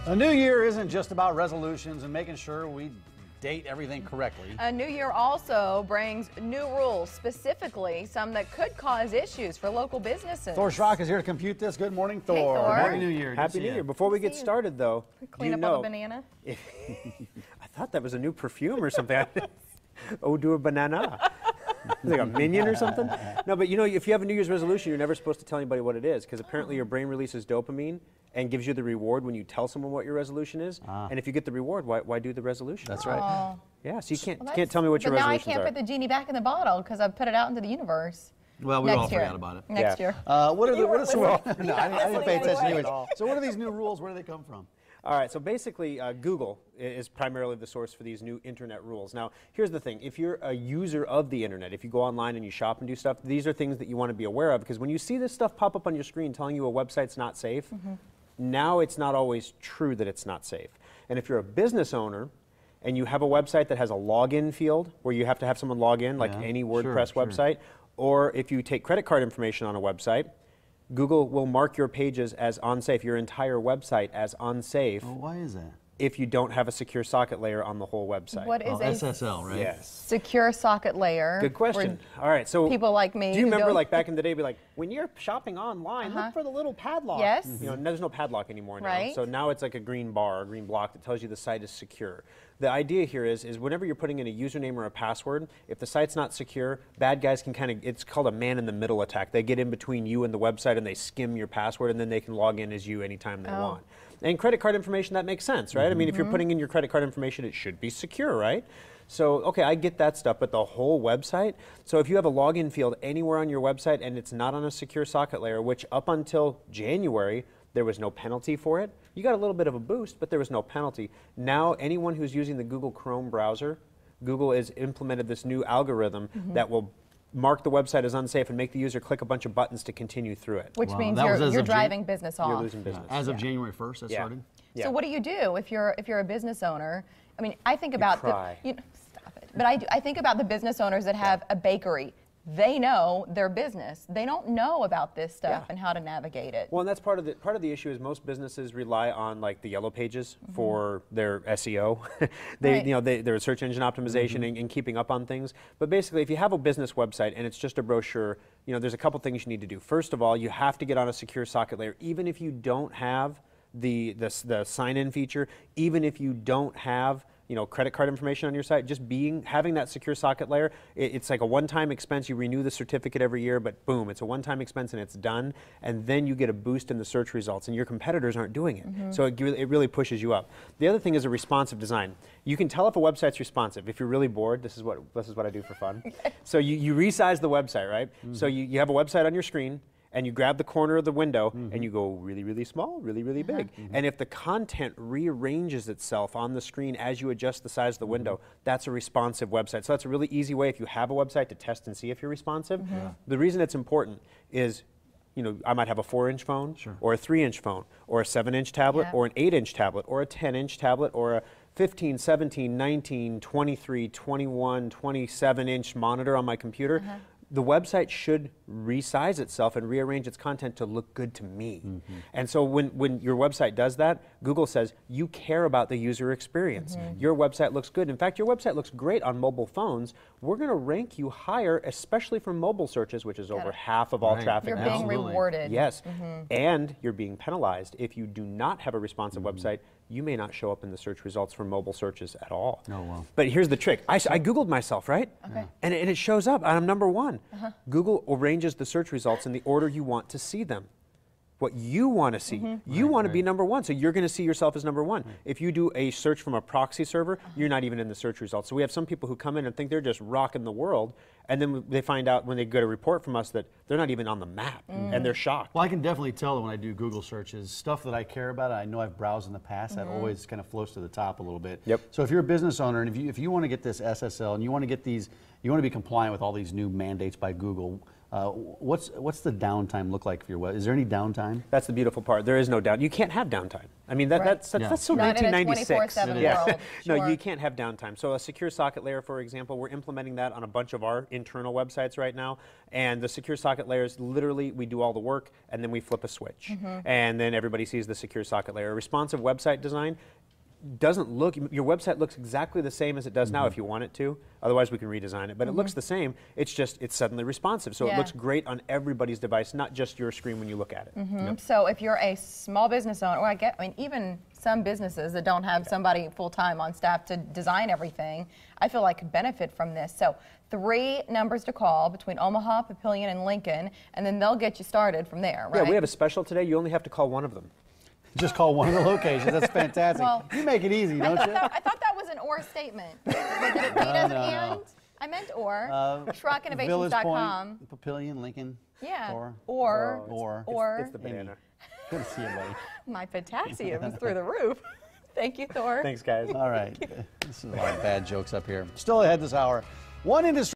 A new year isn't just about resolutions and making sure we date everything correctly. A new year also brings new rules, specifically some that could cause issues for local businesses. Thor Schrock is here to compute this. Good morning, Thor. Thor. Happy New Year. Happy New Year. Before we get started, though, Clean up all the banana. I thought that was a new perfume or something. Oh, do a banana. Like a minion or something? No, but you know, if you have a New Year's resolution, you're never supposed to tell anybody what it is, because apparently your brain releases dopamine and gives you the reward when you tell someone what your resolution is. And if you get the reward, why do the resolution? That's right. Oh. Yeah, so you can't tell me what your resolutions are. But now I can't put the genie back in the bottle because I've put it out into the universe. Well, we all forgot about it. Next year. What are the No, I didn't pay attention anyway. to it. So what are these new rules? Where do they come from? All right, so basically Google is primarily the source for these new internet rules. Now, here's the thing. If you're a user of the internet, if you go online and you shop and do stuff, these are things that you want to be aware of, because when you see this stuff pop up on your screen telling you a website's not safe, now it's not always true that it's not safe. And if you're a business owner and you have a website that has a login field where you have to have someone log in, like any WordPress website, or if you take credit card information on a website, Google will mark your pages as unsafe, your entire website as unsafe. Well, why is that? If you don't have a secure socket layer on the whole website. What is a SSL, right? Yes. secure socket layer? Good question. All right, so people like me do you who remember, don't- like back in the day, be like, when you're shopping online, look for the little padlock. Yes. You know, there's no padlock anymore now. Right. So now it's like a green bar, a green block that tells you the site is secure. The idea here is whenever you're putting in a username or a password, if the site's not secure, bad guys can kind of, it's called a man-in-the-middle attack. They get in between you and the website and they skim your password, and then they can log in as you anytime they want. And credit card information, that makes sense, right? I mean, if you're putting in your credit card information, it should be secure, right? So, okay, I get that stuff, but the whole website? So if you have a login field anywhere on your website and it's not on a secure socket layer, which up until January, there was no penalty for it. You got a little bit of a boost, but there was no penalty. Now, anyone who's using the Google Chrome browser, Google has implemented this new algorithm that will mark the website as unsafe and make the user click a bunch of buttons to continue through it. Which means that was as you're of driving business off. You're losing business. As of January 1st, that started? Yeah. So what do you do if you're a business owner? I mean, I think about cry. stop it. But I think about the business owners that have a bakery. They know their business. They don't know about this stuff and how to navigate it. Well, and that's part of the issue is most businesses rely on like the yellow pages for their SEO. Their search engine optimization and keeping up on things. But basically, if you have a business website and it's just a brochure, you know, there's a couple things you need to do. First of all, you have to get on a secure socket layer, even if you don't have the sign-in feature, even if you don't have credit card information on your site, just having that secure socket layer, it's like a one-time expense. You renew the certificate every year, but boom, it's a one-time expense and it's done. And then you get a boost in the search results, and your competitors aren't doing it. So it really pushes you up. The other thing is a responsive design. You can tell if a website's responsive. If you're really bored, this is what I do for fun. So you resize the website, right? So you have a website on your screen, and you grab the corner of the window and you go really, really small, really, really big. And if the content rearranges itself on the screen as you adjust the size of the window, that's a responsive website. So that's a really easy way if you have a website to test and see if you're responsive. The reason it's important is, I might have a 4-inch phone or a 3-inch phone or a 7-inch tablet or an 8-inch tablet or a 10-inch tablet or a 15, 17, 19, 23, 21, 27-inch monitor on my computer. The website should resize itself and rearrange its content to look good to me. And so when your website does that, Google says, you care about the user experience. Your website looks good. In fact, your website looks great on mobile phones. We're going to rank you higher, especially for mobile searches, which is over half of all traffic You're now. being rewarded. Yes, and you're being penalized. If you do not have a responsive website, you may not show up in the search results for mobile searches at all. Oh, wow. But here's the trick. I Googled myself, right? Okay. And it shows up, and I'm number 1. Google arranges the search results in the order you want to see them. What you want to see. You want to be number 1, so you're going to see yourself as number 1. If you do a search from a proxy server, you're not even in the search results. So we have some people who come in and think they're just rocking the world, and then they find out when they get a report from us that they're not even on the map, and they're shocked. Well, I can definitely tell that when I do Google searches, stuff that I care about, I know I've browsed in the past, that always kind of floats to the top a little bit. Yep. So if you're a business owner and if you want to get this SSL and you want to get these, you want to be compliant with all these new mandates by Google, What's the downtime look like for your web? Is there any downtime? That's the beautiful part. There is no doubt. You can't have downtime. I mean, that's so Not in a 1996. 24/7 Yeah. world. No, Sure. you can't have downtime. So a secure socket layer, for example, we're implementing that on a bunch of our internal websites right now. And the secure socket layer is literally, we do all the work and then we flip a switch. And then everybody sees the secure socket layer. Responsive website design doesn't look, your website looks exactly the same as it does now if you want it to. Otherwise we can redesign it, but it looks the same. It's just, it's suddenly responsive. So it Yeah. looks great on everybody's device, not just your screen when you look at it. So if you're a small business owner, or I mean, even some businesses that don't have somebody full-time on staff to design everything, I feel like could benefit from this. So 3 numbers to call between Omaha, Papillion, and Lincoln, and then they'll get you started from there, right? Yeah, we have a special today. You only have to call one of them. Just call one of the locations. That's fantastic. Well, you make it easy, don't you? I thought that was an or statement. Did it read as an and? I meant or. Village SchrockInnovations.com. Point, Papillion, Lincoln. Yeah. Or. It's the banana. Good to see you, buddy. My potassium is through the roof. Thank you, Thor. Thanks, guys. All right. This is a lot of bad jokes up here. Still ahead this hour. One industry.